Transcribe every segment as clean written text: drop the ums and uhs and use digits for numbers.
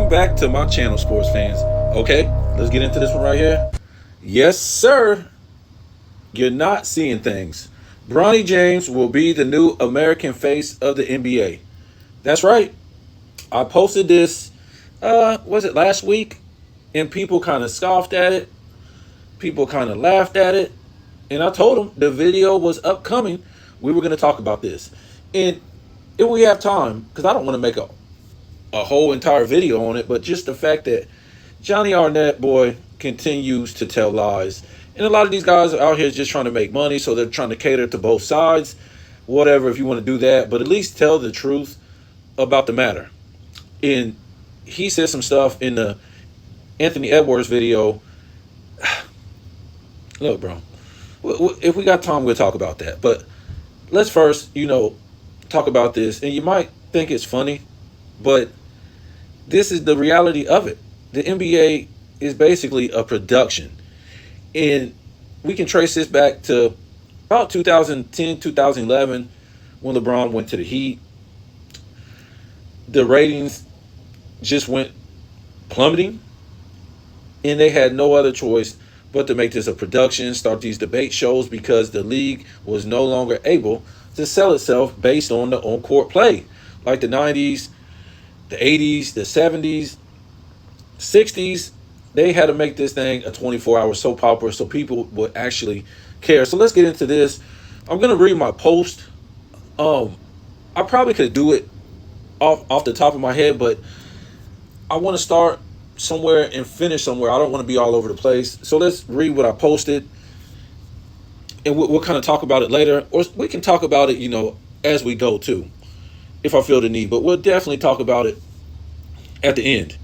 Welcome back to my channel, sports fans. Okay, let's get into this one right here. Yes, sir. You're not seeing things. Bronny James will be the new American face of the NBA. That's right. I posted this, was it last week? And people kind of scoffed at it. People kind of laughed at it. And I told them the video was upcoming. We were going to talk about this. And if we have time, because I don't want to make a whole entire video on it, but just the fact that Johnny Arnett, boy, continues to tell lies. And a lot of these guys are out here just trying to make money, so they're trying to cater to both sides. Whatever, if you want to do that, but at least tell the truth about the matter. And he said some stuff in the Anthony Edwards video. Look, bro, if we got time, we'll talk about that. But let's first, talk about this. And you might think it's funny, but this is the reality of it. The NBA is basically a production. And we can trace this back to about 2010, 2011, when LeBron went to the Heat. The ratings just went plummeting, and they had no other choice but to make this a production, start these debate shows, because the league was no longer able to sell itself based on the on-court play. Like the 90s, the 80s, the 70s, 60s, they had to make this thing a 24-hour soap opera so people would actually care. So let's get into this. I'm going to read my post. I probably could do it off the top of my head, but I want to start somewhere and finish somewhere. I don't want to be all over the place. So let's read what I posted, and we'll kind of talk about it later, or we can talk about it, as we go too, if I feel the need. But we'll definitely talk about it at the end.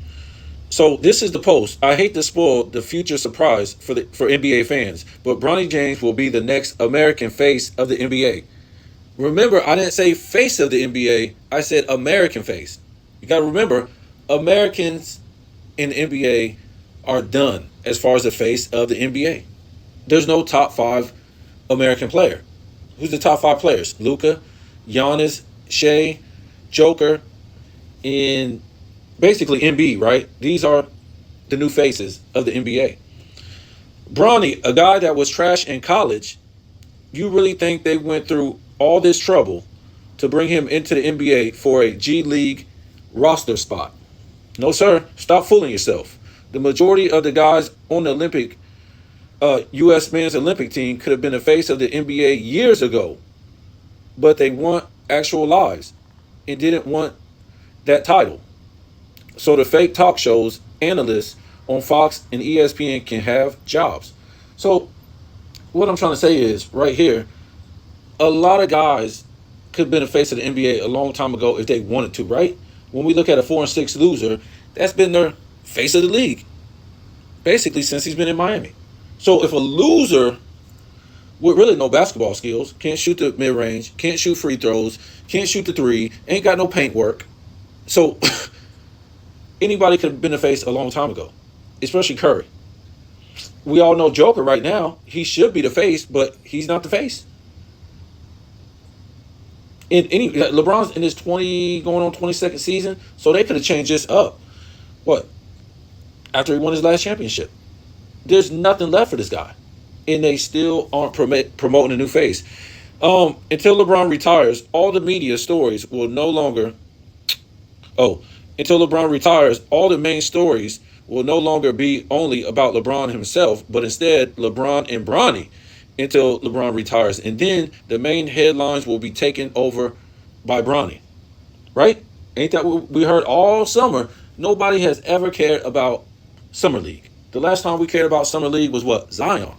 So this is the post. I hate to spoil the future surprise for NBA fans, but Bronny James will be the next American face of the NBA. Remember, I didn't say face of the NBA. I said American face. You got to remember, Americans in the NBA are done as far as the face of the NBA. There's no top 5 American player. Who's the top 5 players? Luka, Giannis, Shea, Joker, and basically Embiid, right? These are the new faces of the NBA. Bronny, a guy that was trash in college, you really think they went through all this trouble to bring him into the NBA for a G League roster spot? No, sir. Stop fooling yourself. The majority of the guys on the Olympic, U.S. men's Olympic team could have been the face of the NBA years ago, but they want actual lives and didn't want that title. So the fake talk shows analysts on Fox and ESPN can have jobs. So what I'm trying to say is right here, a lot of guys could have been the face of the NBA a long time ago if they wanted to, right? When we look at a 4-6 loser, that's been their face of the league basically since he's been in Miami. So if a loser with really no basketball skills, can't shoot the mid-range, can't shoot free throws, can't shoot the three, ain't got no paint work, so anybody could have been the face a long time ago, especially Curry. We all know Joker right now, he should be the face, but he's not the face. LeBron's in his going on 22nd season, so they could have changed this up. What? After he won his last championship. There's nothing left for this guy. And they still aren't promoting a new face. Until LeBron retires, all the media stories will no longer... Until LeBron retires, all the main stories will no longer be only about LeBron himself, but instead LeBron and Bronny until LeBron retires. And then the main headlines will be taken over by Bronny. Right? Ain't that what we heard all summer? Nobody has ever cared about Summer League. The last time we cared about Summer League was what? Zion.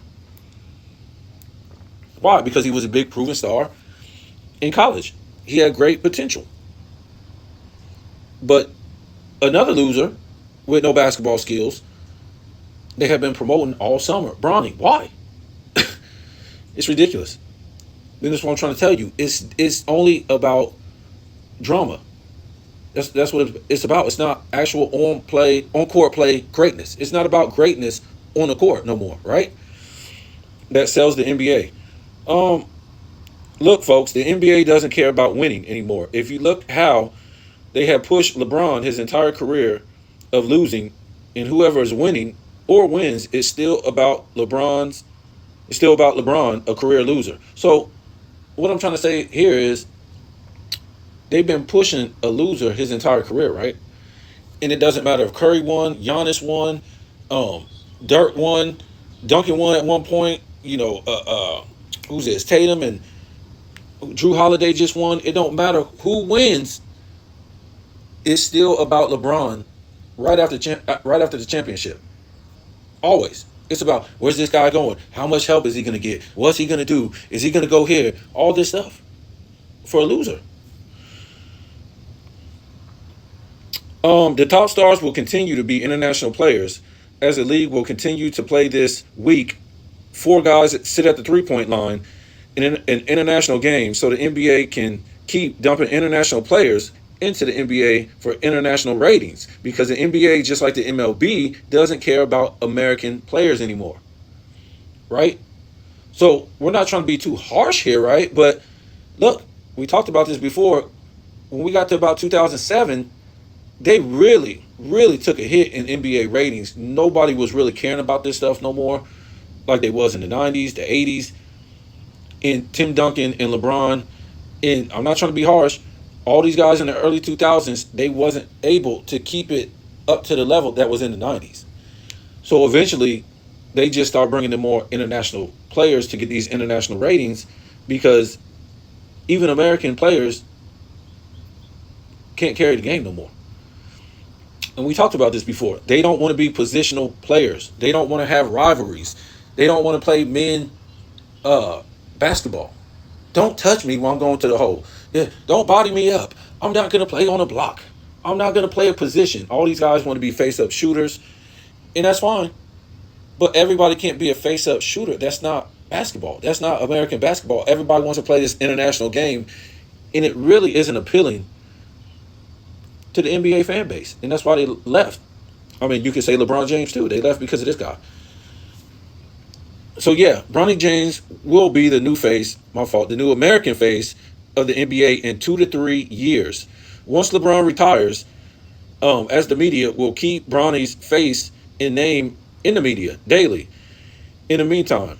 Why? Because he was a big proven star in college. He had great potential. But another loser with no basketball skills, they have been promoting all summer. Bronny. Why? It's ridiculous. Then that's what I'm trying to tell you. It's only about drama. That's what it's about. It's not actual on-court play greatness. It's not about greatness on the court no more, right? That sells the NBA. Look, folks, the NBA doesn't care about winning anymore. If you look how they have pushed LeBron his entire career of losing, and whoever is winning or wins is still about LeBron's. It's still about LeBron, a career loser. So what I'm trying to say here is they've been pushing a loser his entire career, right? And it doesn't matter if Curry won, Giannis won, Dirk won, Duncan won at one point. Who's this? Tatum and Drew Holiday just won. It don't matter who wins. It's still about LeBron right after the championship. Always. It's about where's this guy going? How much help is he going to get? What's he going to do? Is he going to go here? All this stuff for a loser. The top stars will continue to be international players as the league will continue to play this week. 4 guys that sit at the 3-point line in an international game so the NBA can keep dumping international players into the NBA for international ratings because the NBA, just like the MLB, doesn't care about American players anymore, right? So we're not trying to be too harsh here, right? But look, we talked about this before. When we got to about 2007, they really, really took a hit in NBA ratings. Nobody was really caring about this stuff no more like they was in the 90s, the 80s, and Tim Duncan and LeBron. And I'm not trying to be harsh. All these guys in the early 2000s, they wasn't able to keep it up to the level that was in the 90s. So eventually, they just start bringing in more international players to get these international ratings because even American players can't carry the game no more. And we talked about this before. They don't want to be positional players. They don't want to have rivalries. They don't want to play men basketball. Don't touch me while I'm going to the hole. Yeah, don't body me up. I'm not going to play on a block. I'm not going to play a position. All these guys want to be face-up shooters, and that's fine. But everybody can't be a face-up shooter. That's not basketball. That's not American basketball. Everybody wants to play this international game, and it really isn't appealing to the NBA fan base, and that's why they left. I mean, you could say LeBron James too. They left because of this guy. So yeah, Bronny James will be the new face, the new American face of the NBA in 2 to 3 years. Once LeBron retires, as the media will keep Bronny's face and name in the media daily. In the meantime,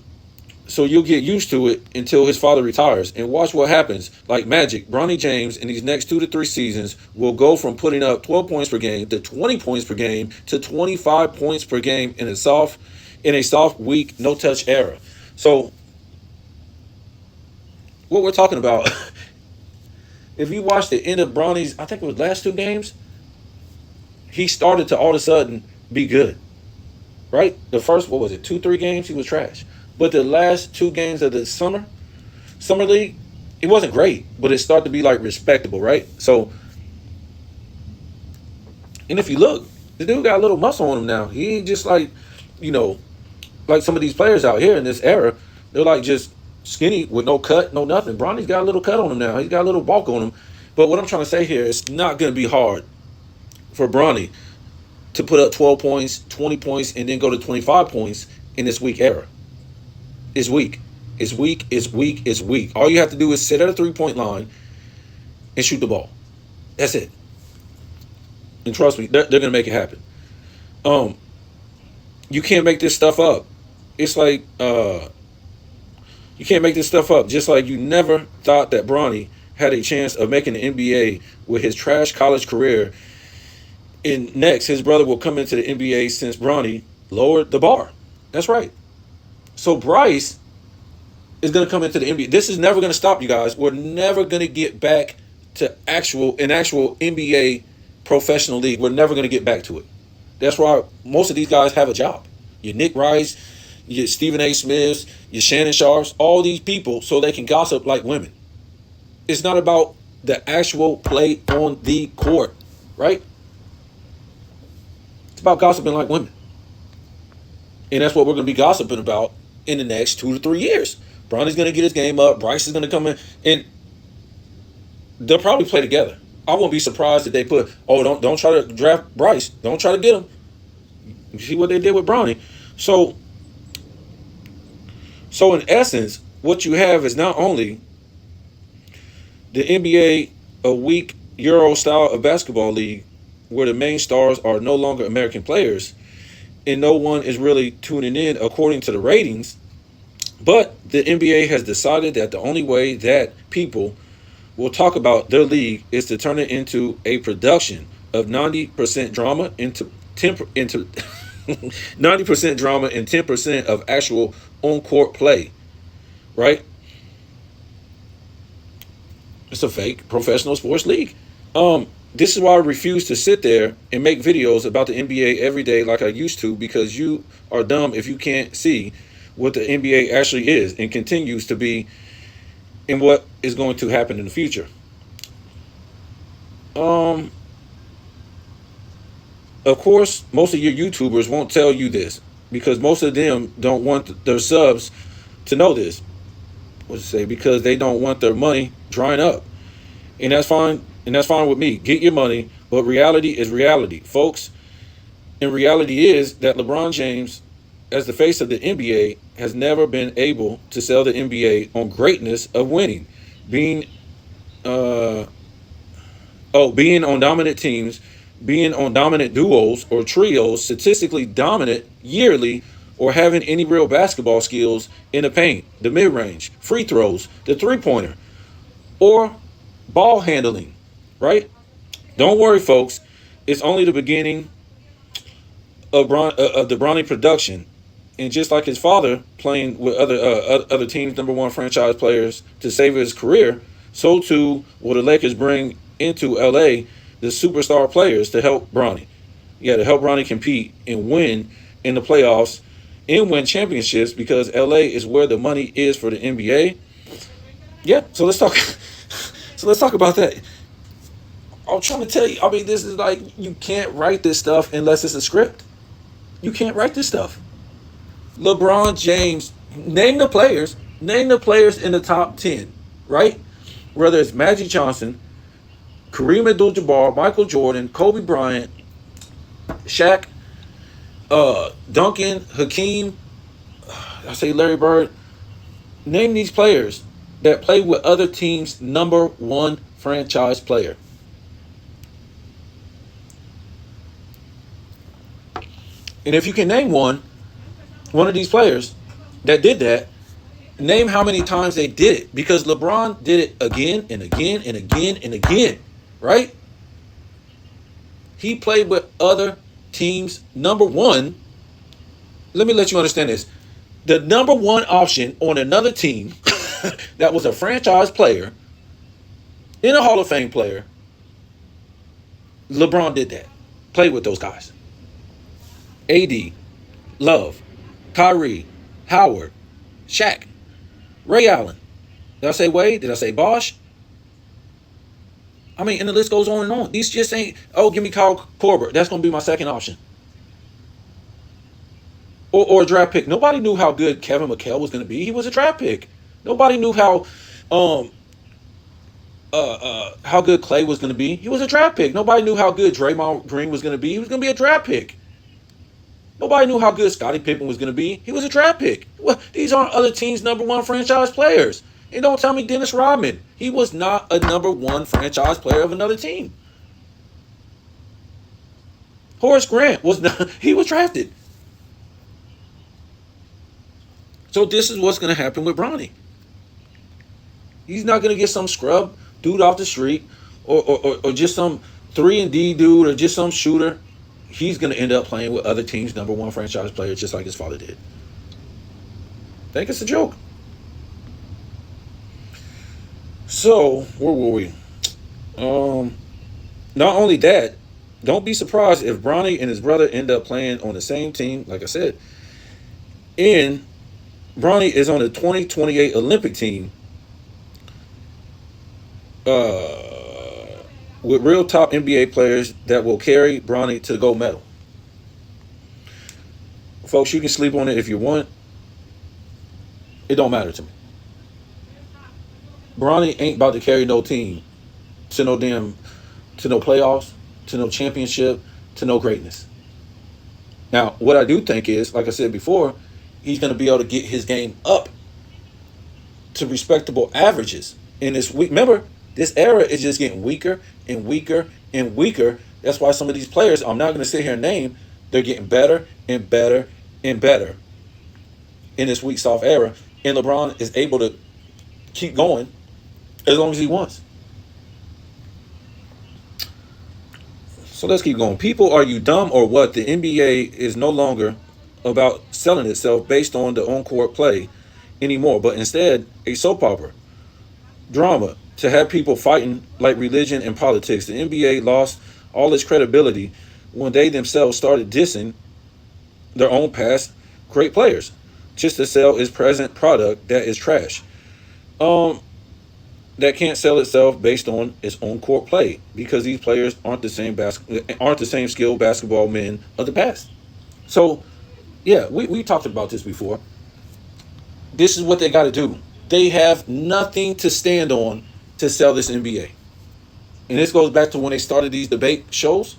so you'll get used to it until his father retires and watch what happens. Like magic, Bronny James in these next 2 to 3 seasons will go from putting up 12 points per game to 20 points per game to 25 points per game in a soft, weak, no-touch era. So what we're talking about, if you watch the end of Bronny's, I think it was last 2 games, he started to all of a sudden be good, right? The first, 2-3 games, he was trash. But the last 2 games of the summer league, it wasn't great, but it started to be like respectable, right? So, and if you look, the dude got a little muscle on him now. He ain't just like, like some of these players out here in this era, they're like just skinny with no cut, no nothing. Bronny's got a little cut on him now. He's got a little bulk on him. But what I'm trying to say here, it's not going to be hard for Bronny to put up 12 points, 20 points, and then go to 25 points in this weak era. It's weak. It's weak. It's weak. It's weak. All you have to do is sit at a 3-point line and shoot the ball. That's it. And trust me, they're going to make it happen. You can't make this stuff up. It's like you can't make this stuff up. Just like you never thought that Bronny had a chance of making the NBA with his trash college career. And next, his brother will come into the NBA since Bronny lowered the bar. That's right. So Bryce is going to come into the NBA. This is never going to stop, you guys. We're never going to get back to an actual NBA professional league. We're never going to get back to it. That's why most of these guys have a job. Your Nick Rice, your Stephen A. Smiths, your Shannon Sharps, all these people so they can gossip like women. It's not about the actual play on the court, right? It's about gossiping like women. And that's what we're going to be gossiping about in the next 2 to 3 years. Bronny's going to get his game up. Bryce is going to come in. And they'll probably play together. I won't be surprised if they put, don't try to draft Bryce. Don't try to get him. You see what they did with Bronny. So in essence, what you have is not only the NBA, a weak Euro style of basketball league, where the main stars are no longer American players and no one is really tuning in according to the ratings. But the NBA has decided that the only way that people will talk about their league is to turn it into a production of 90% drama into 10 into 90% drama and 10% of actual on-court play, right? It's a fake professional sports league. This is why I refuse to sit there and make videos about the NBA every day like I used to, because you are dumb if you can't see what the NBA actually is and continues to be and what is going to happen in the future. Um, of course, most of your YouTubers won't tell you this because most of them don't want their subs to know this. What to say? Because they don't want their money drying up, and that's fine. And that's fine with me. Get your money, but reality is reality, folks. And reality is that LeBron James, as the face of the NBA, has never been able to sell the NBA on greatness of winning, being uh, being on dominant teams, being on dominant duos or trios, statistically dominant yearly, or having any real basketball skills in the paint, the mid range, free throws, the 3 pointer, or ball handling, right? Don't worry, folks. It's only the beginning of the Bronny production. And just like his father playing with other teams' number one franchise players to save his career, so too will the Lakers bring into LA the superstar players to help Bronny. Yeah, to help Bronny compete and win in the playoffs and win championships, because LA is where the money is for the NBA. Yeah, so let's talk. So let's talk about that. I'm trying to tell you. I mean, this is like, you can't write this stuff unless it's a script. You can't write this stuff. LeBron James, name the players. Name the players in the top 10, right? Whether it's Magic Johnson, Kareem Abdul-Jabbar, Michael Jordan, Kobe Bryant, Shaq, Duncan, Hakeem, I say Larry Bird. Name these players that play with other teams' number one franchise player. And if you can name one of these players that did that, name how many times they did it. Because LeBron did it again and again and again and again, right? He played with other teams' number one. Let me let you understand this. The number one option on another team that was a franchise player and a Hall of Fame player, LeBron did that. Played with those guys. AD, Love, Kyrie, Howard, Shaq, Ray Allen. Did I say Wade? Did I say Bosh? I mean, and the list goes on and on. These just ain't, oh, give me Kyle Korver. That's going to be my second option. Or a draft pick. Nobody knew how good Kevin McHale was going to be. He was a draft pick. Nobody knew how good Clay was going to be. He was a draft pick. Nobody knew how good Draymond Green was going to be. He was going to be a draft pick. Nobody knew how good Scottie Pippen was going to be. He was a draft pick. Well, these aren't other teams' number one franchise players. And don't tell me Dennis Rodman. He was not a number one franchise player of another team. Horace Grant was not, he was drafted. So this is what's going to happen with Bronny. He's not going to get some scrub dude off the street or just some 3-and-D dude or just some shooter. He's going to end up playing with other teams' number one franchise players just like his father did. Think it's a joke. So, where were we? Not only that, don't be surprised if Bronny and his brother end up playing on the same team, like I said. And Bronny is on the 2028 Olympic team with real top NBA players that will carry Bronny to the gold medal. Folks, you can sleep on it if you want. It don't matter to me. Bronny ain't about to carry no team to no playoffs, to no championship, to no greatness. Now, what I do think is, like I said before, he's going to be able to get his game up to respectable averages in this week. Remember, this era is just getting weaker and weaker and weaker That's why some of these players, I'm not going to sit here and name, they're getting better and better and better in this weak soft era. And LeBron is able to keep going as long as he wants. So let's keep going. People, are you dumb or what? The NBA is no longer about selling itself based on the on-court play anymore, but instead a soap opera drama to have people fighting like religion and politics. The NBA lost all its credibility when they themselves started dissing their own past great players just to sell its present product that is trash. Um, that can't sell itself based on its own court play because these players aren't the same skilled basketball men of the past. So yeah, we talked about this before. This is what they got to do. They have nothing to stand on to sell this NBA. And this goes back to when they started these debate shows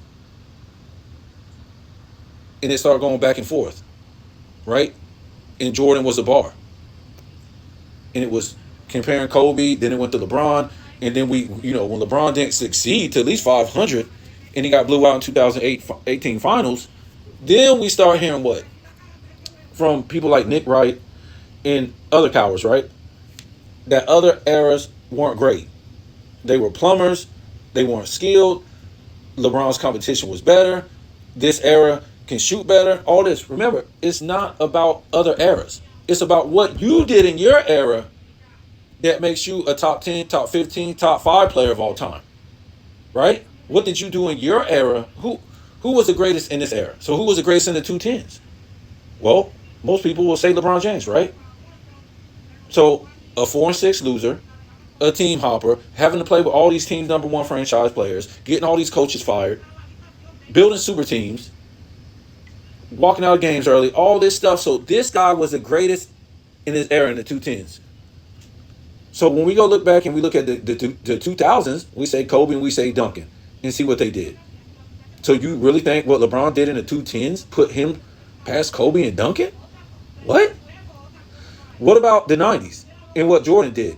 and they started going back and forth, right? And Jordan was a bar. And it was comparing Kobe, then it went to LeBron, and then when LeBron didn't succeed to at least 500 and he got blew out in 2018 finals, then we start hearing what? From people like Nick Wright and other cowards, right? That other eras weren't great. They were plumbers. They weren't skilled. LeBron's competition was better. This era can shoot better. All this. Remember, it's not about other eras. It's about what you did in your era that makes you a top 10, top 15, top 5 player of all time. Right? What did you do in your era? Who was the greatest in this era? So who was the greatest in the 210s? Well, most people will say LeBron James, right? So a 4-6 loser, a team hopper, having to play with all these teams number 1 franchise players, getting all these coaches fired, building super teams, walking out of games early, all this stuff. So this guy was the greatest in his era in the 210s. So when we go look back and we look at the 2000s, we say Kobe and we say Duncan and see what they did. So you really think what LeBron did in the 210s put him past Kobe and Duncan? What? What about the 90s and what Jordan did?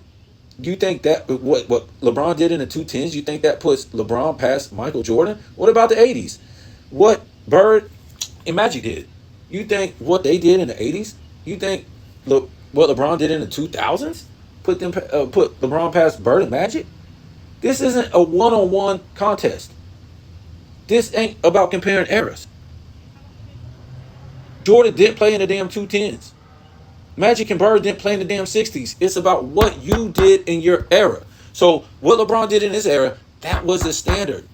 Do you think that what LeBron did in the 210s, you think that puts LeBron past Michael Jordan? What about the 80s? What Bird and Magic did? You think what they did in the 80s? You think what LeBron did in the 2000s put LeBron past Bird and Magic? This isn't a one-on-one contest. This ain't about comparing eras. Jordan didn't play in the damn 210s. Magic and Bird didn't play in the damn 60s. It's about what you did in your era. So what LeBron did in his era, that was a standard.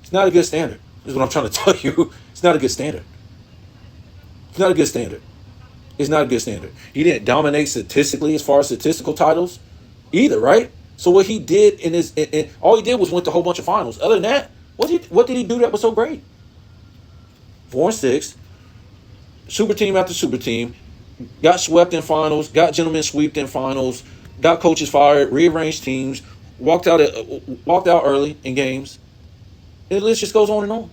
It's not a good standard. This is what I'm trying to tell you. It's not a good standard. It's not a good standard. It's not a good standard. He didn't dominate statistically as far as statistical titles either, right? So what he did all he did was went to a whole bunch of finals. Other than that, what did he do that was so great? 4-6, super team after super team, got swept in finals, got gentlemen swept in finals, got coaches fired, rearranged teams, walked out early in games. And the list just goes on and on.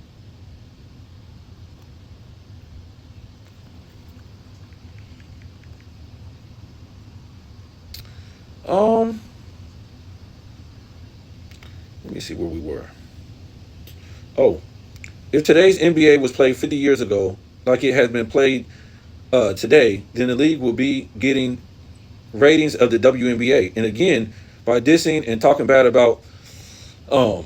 Let me see where we were. Oh, if today's NBA was played 50 years ago, like it has been played today, then the league will be getting ratings of the WNBA. And again, by dissing and talking bad about 60s,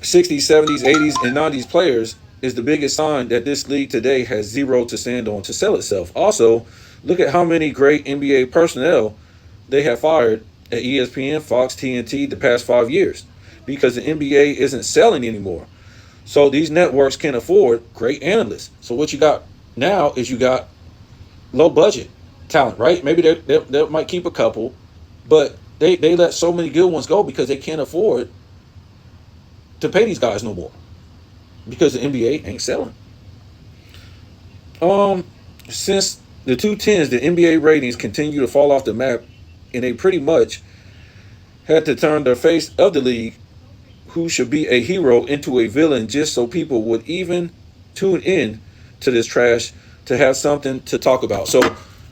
70s, 80s, and 90s players is the biggest sign that this league today has zero to stand on to sell itself. Also, look at how many great NBA personnel they have fired at ESPN, Fox, TNT the past 5 years because the NBA isn't selling anymore. So these networks can afford great analysts. So what you got now is you got low budget talent, right? Maybe they might keep a couple, but they let so many good ones go because they can't afford to pay these guys no more because the NBA ain't selling. Since the 210s, the NBA ratings continue to fall off the map, and they pretty much had to turn their face of the league, who should be a hero, into a villain just so people would even tune in to this trash to have something to talk about. So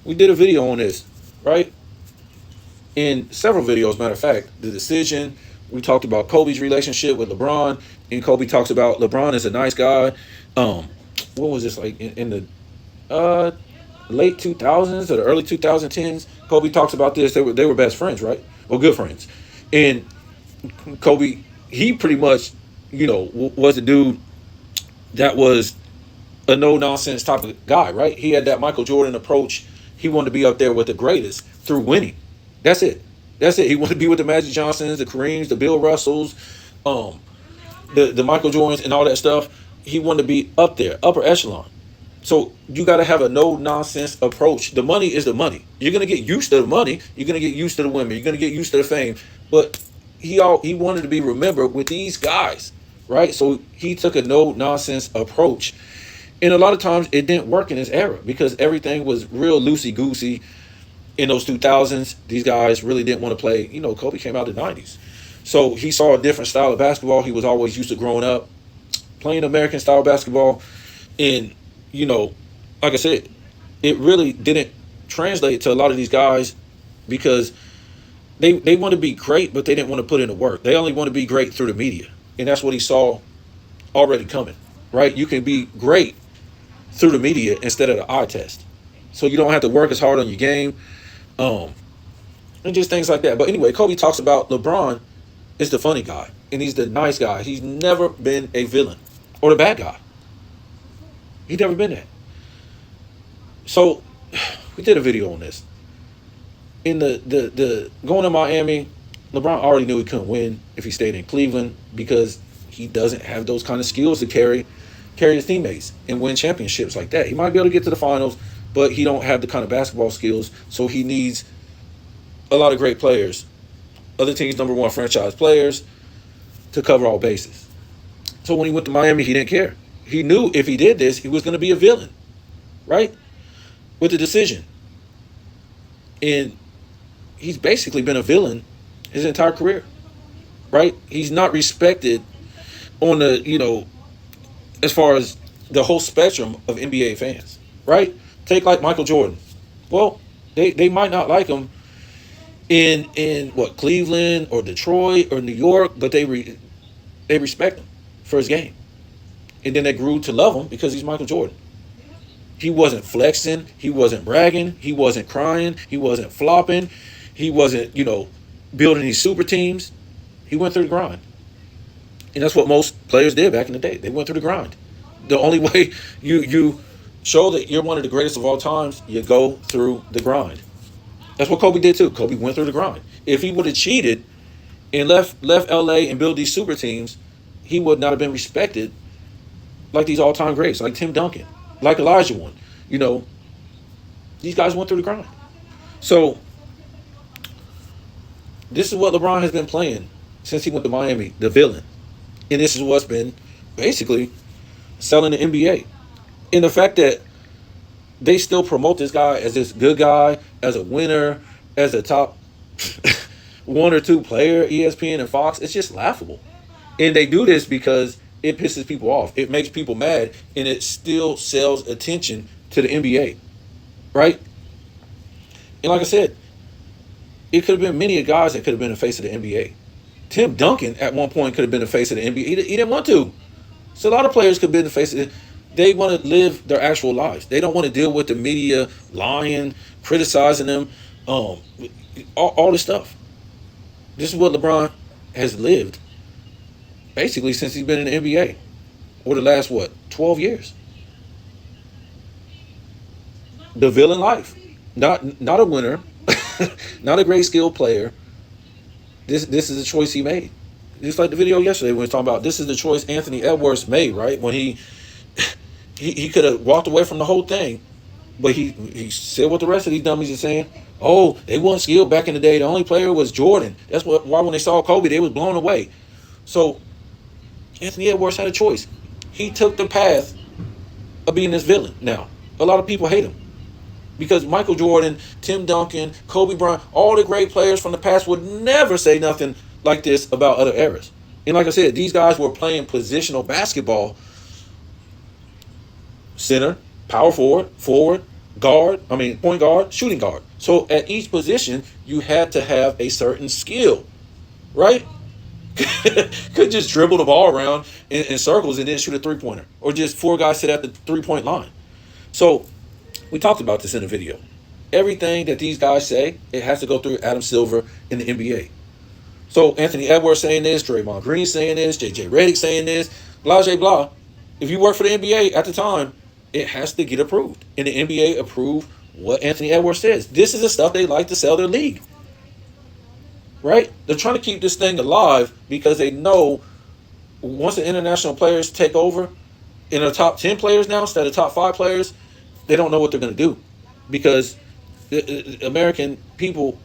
we did a video on this, right? In several videos, matter of fact, the decision, we talked about Kobe's relationship with LeBron, And Kobe talks about LeBron is a nice guy. Um, what was this like in the uh, late 2000s or the early 2010s? Kobe talks about this. They were best friends, right? Or good friends. And Kobe, he pretty much, was a dude that was a no nonsense type of guy, right? He had that Michael Jordan approach. He wanted to be up there with the greatest through winning. That's it. That's it. He wanted to be with the Magic Johnsons, the Kareems, the Bill Russells, um, the Michael Jordans, and all that stuff. He wanted to be up there, upper echelon. So you got to have a no nonsense approach. The money is the money. You're gonna get used to the money. You're gonna get used to the women. You're gonna get used to the fame. But he wanted to be remembered with these guys, right? So he took a no nonsense approach, and a lot of times it didn't work in his era because everything was real loosey goosey in those 2000s. These guys really didn't want to play. Kobe came out in the 90s, so he saw a different style of basketball. He was always used to growing up playing American style basketball, and you know, like I said, it really didn't translate to a lot of these guys because they want to be great, but they didn't want to put in the work. They only want to be great through the media, and that's what he saw already coming. Right? You can be great through the media instead of the eye test, so you don't have to work as hard on your game, um, and just things like that. But anyway, Kobe talks about LeBron is the funny guy, and he's the nice guy. He's never been a villain or the bad guy. He's never been that. So we did a video on this. In the going to Miami, LeBron already knew he couldn't win if he stayed in Cleveland because he doesn't have those kind of skills to carry his teammates and win championships like that. He might be able to get to the finals, but he don't have the kind of basketball skills. So he needs a lot of great players, other teams' number one franchise players, to cover all bases. So when he went to Miami, he didn't care. He knew if he did this, he was going to be a villain, right? With the decision. And he's basically been a villain his entire career, right? He's not respected on the, as far as the whole spectrum of NBA fans, right? Take like Michael Jordan. Well, they might not like him in what, Cleveland or Detroit or New York, but they respect him for his game. And then they grew to love him because he's Michael Jordan. He wasn't flexing. He wasn't bragging. He wasn't crying. He wasn't flopping. He wasn't, building these super teams. He went through the grind. And that's what most players did back in the day. They went through the grind. The only way you show that you're one of the greatest of all times, you go through the grind. That's what Kobe did too. Kobe went through the grind. If he would have cheated and left LA and built these super teams, he would not have been respected like these all-time greats, like Tim Duncan, like Elijah One. These guys went through the grind. So this is what LeBron has been playing since he went to Miami, the villain. And this is what's been basically selling the NBA. And the fact that they still promote this guy as this good guy, as a winner, as a top one or two player, ESPN and Fox, it's just laughable. And they do this because it pisses people off. It makes people mad, and it still sells attention to the NBA, right? And like I said, it could have been many guys that could have been the face of the NBA. Tim Duncan at one point could have been the face of the NBA. He didn't want to. So a lot of players could have been the face of it. They want to live their actual lives. They don't want to deal with the media lying, criticizing them, all this stuff. This is what LeBron has lived basically since he's been in the NBA. Or the last, 12 years. The villain life. Not a winner. Not a great skilled player. This is a choice he made. Just like the video yesterday when we were talking about, this is the choice Anthony Edwards made, right? When he could have walked away from the whole thing, but he said what the rest of these dummies are saying. Oh, they weren't skilled back in the day. The only player was Jordan. That's why when they saw Kobe, they was blown away. So Anthony Edwards had a choice. He took the path of being this villain. Now, a lot of people hate him because Michael Jordan, Tim Duncan, Kobe Bryant, all the great players from the past would never say nothing like this about other eras. And like I said, these guys were playing positional basketball. Center, power forward, point guard, shooting guard. So at each position, you had to have a certain skill, right? Could just dribble the ball around in circles and then shoot a 3-pointer, or just 4 guys sit at the 3-point line. So we talked about this in the video. Everything that these guys say, it has to go through Adam Silver in the NBA. So Anthony Edwards saying this, Draymond Green saying this, JJ Redick saying this, blah, blah, blah. If you work for the NBA at the time, it has to get approved. And the NBA approved what Anthony Edwards says. This is the stuff they like to sell their league. Right? They're trying to keep this thing alive because they know once the international players take over, in the top 10 players now instead of top 5 players, they don't know what they're going to do. Because the American people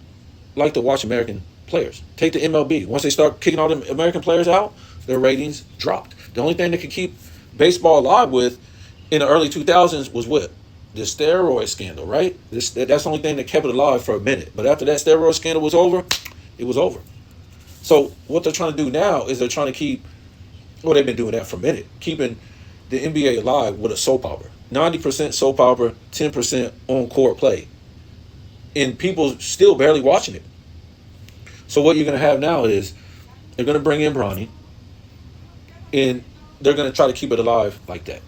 like to watch American players. Take the MLB. Once they start kicking all the American players out, their ratings dropped. The only thing that could keep baseball alive with in the early 2000s was what? The steroid scandal, right? That's the only thing that kept it alive for a minute. But after that steroid scandal was over, it was over. So what they're trying to do now is they're trying to keep, well, they've been doing that for a minute, keeping the NBA alive with a soap opera. 90% soap opera, 10% on-court play. And people still barely watching it. So what you're going to have now is they're going to bring in Bronny, and they're going to try to keep it alive like that.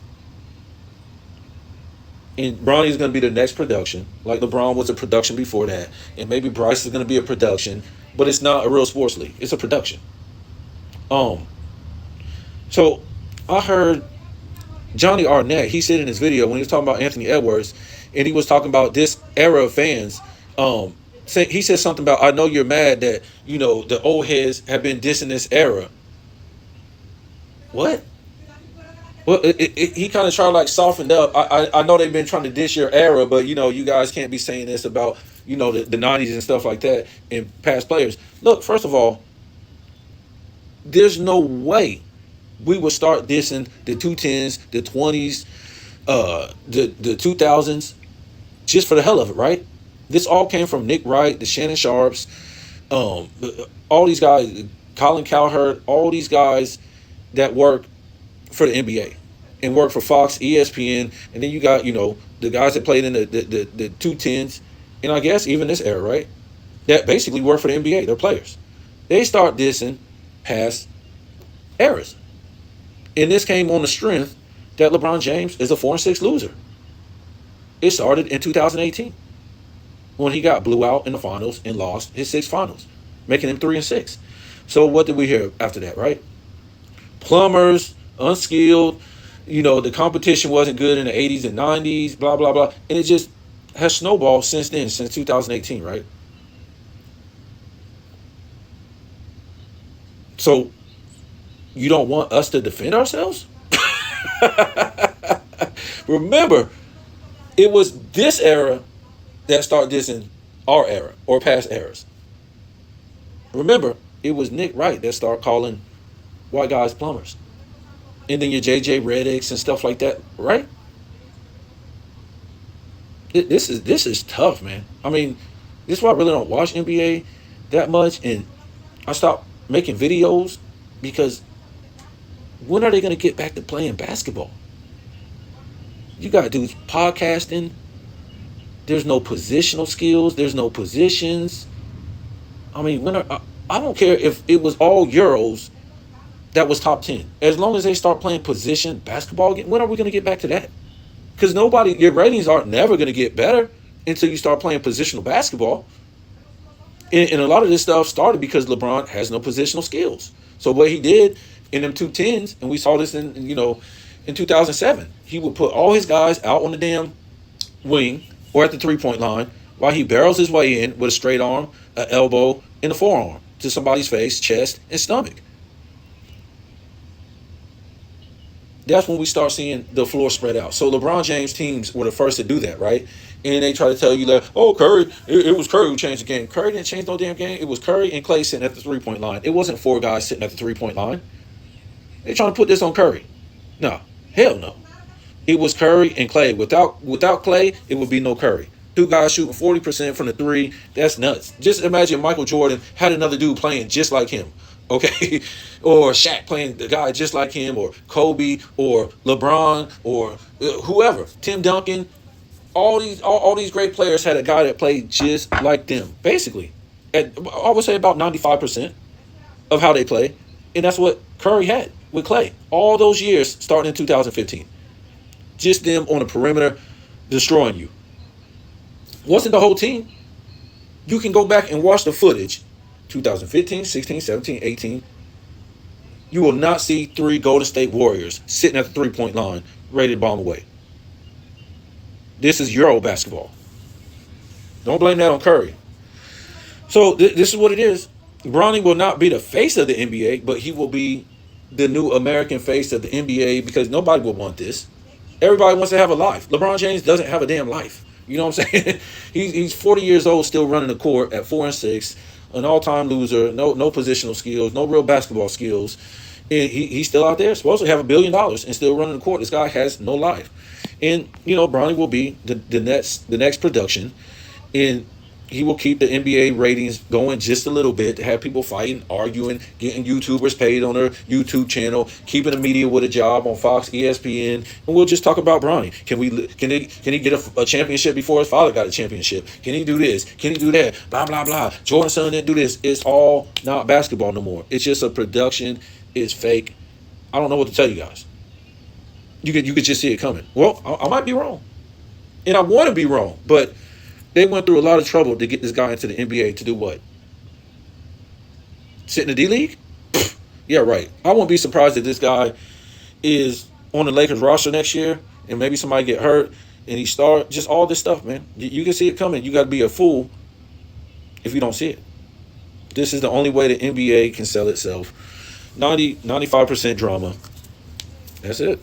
And Bronny is going to be the next production, like LeBron was a production before that, and maybe Bryce is going to be a production, but it's not a real sports league. It's a production. So I heard Johnny Arnett, he said in his video when he was talking about Anthony Edwards, and he was talking about this era of fans. He said something about, I know you're mad that, the old heads have been dissing this era. What? Well, he kind of tried to like soften up. I know they've been trying to diss your era, but you guys can't be saying this about the 90s and stuff like that and past players. Look, first of all, there's no way we would start dissing the 210s, the 20s, the 2000s, just for the hell of it, right? This all came from Nick Wright, the Shannon Sharps, all these guys, Colin Cowherd, all these guys that work for the NBA and work for Fox, ESPN, and then you got, the guys that played in the 210s, and I guess even this era, right? That basically work for the NBA, they're players. They start dissing past eras. And this came on the strength that LeBron James is a 4-6 loser. It started in 2018 when he got blew out in the finals and lost his 6 finals, making him 3-6. So what did we hear after that, right? Plumbers, unskilled, the competition wasn't good in the 80s and 90s, blah, blah, blah. And it just has snowballed since then, since 2018, right? So you don't want us to defend ourselves? Remember, it was this era that started dissing our era or past eras. Remember, it was Nick Wright that started calling white guys plumbers. And then your JJ Redicks and stuff like that, right? This is tough, man. I mean, this is why I really don't watch NBA that much, and I stopped making videos because when are they going to get back to playing basketball? You got dudes podcasting. There's no positional skills. There's no positions. I mean, I don't care if it was all Euros that was top 10. As long as they start playing position basketball again, when are we going to get back to that? Because your ratings aren't never going to get better until you start playing positional basketball. And a lot of this stuff started because LeBron has no positional skills. So what he did in them 210s, and we saw this in 2007, he would put all his guys out on the damn wing or at the 3-point line while he barrels his way in with a straight arm, an elbow, and a forearm to somebody's face, chest, and stomach. That's when we start seeing the floor spread out. So LeBron James teams were the first to do that, right? And they try to tell you that, oh, Curry, it was Curry who changed the game. Curry didn't change no damn game. It was Curry and Klay sitting at the 3-point line. It wasn't 4 guys sitting at the 3-point line. They're trying to put this on Curry. No, hell no. It was Curry and Klay. Without Klay, it would be no Curry. 2 guys shooting 40% from the 3. That's nuts. Just imagine Michael Jordan had another dude playing just like him. Okay, or Shaq playing the guy just like him, or Kobe, or LeBron, or whoever, Tim Duncan. All these great players had a guy that played just like them. Basically, I would say about 95% of how they play And that's what Curry had with Clay. All those years starting in 2015. Just them on the perimeter destroying you. Wasn't the whole team. You can go back and watch the footage. 2015, 16, 17, 18. You will not see 3 Golden State Warriors sitting at the three-point line ready to bomb away. This is Euro basketball. Don't blame that on Curry. So this is what it is. Bronny will not be the face of the NBA, but he will be the new American face of the NBA because nobody will want this. Everybody wants to have a life. LeBron James doesn't have a damn life. You know what I'm saying? He's 40 years old, still running the court at 4-6, an all-time loser, no positional skills, no real basketball skills. And he's still out there, supposed to have $1 billion and still running the court. This guy has no life. And, Bronny will be the next production. And he will keep the NBA ratings going just a little bit to have people fighting, arguing, getting YouTubers paid on their YouTube channel, keeping the media with a job on Fox, ESPN, and we'll just talk about Bronny. Can he get a championship before his father got a championship? Can he do this? Can he do that? Blah, blah, blah. Jordan's son didn't do this. It's all not basketball no more. It's just a production. It's fake. I don't know what to tell you guys. You could just see it coming. Well, I might be wrong. And I want to be wrong, but they went through a lot of trouble to get this guy into the NBA to do what? Sit in the D-League? Yeah, right. I won't be surprised if this guy is on the Lakers roster next year and maybe somebody get hurt and he start. Just all this stuff, man. You can see it coming. You got to be a fool if you don't see it. This is the only way the NBA can sell itself. 95% drama. That's it.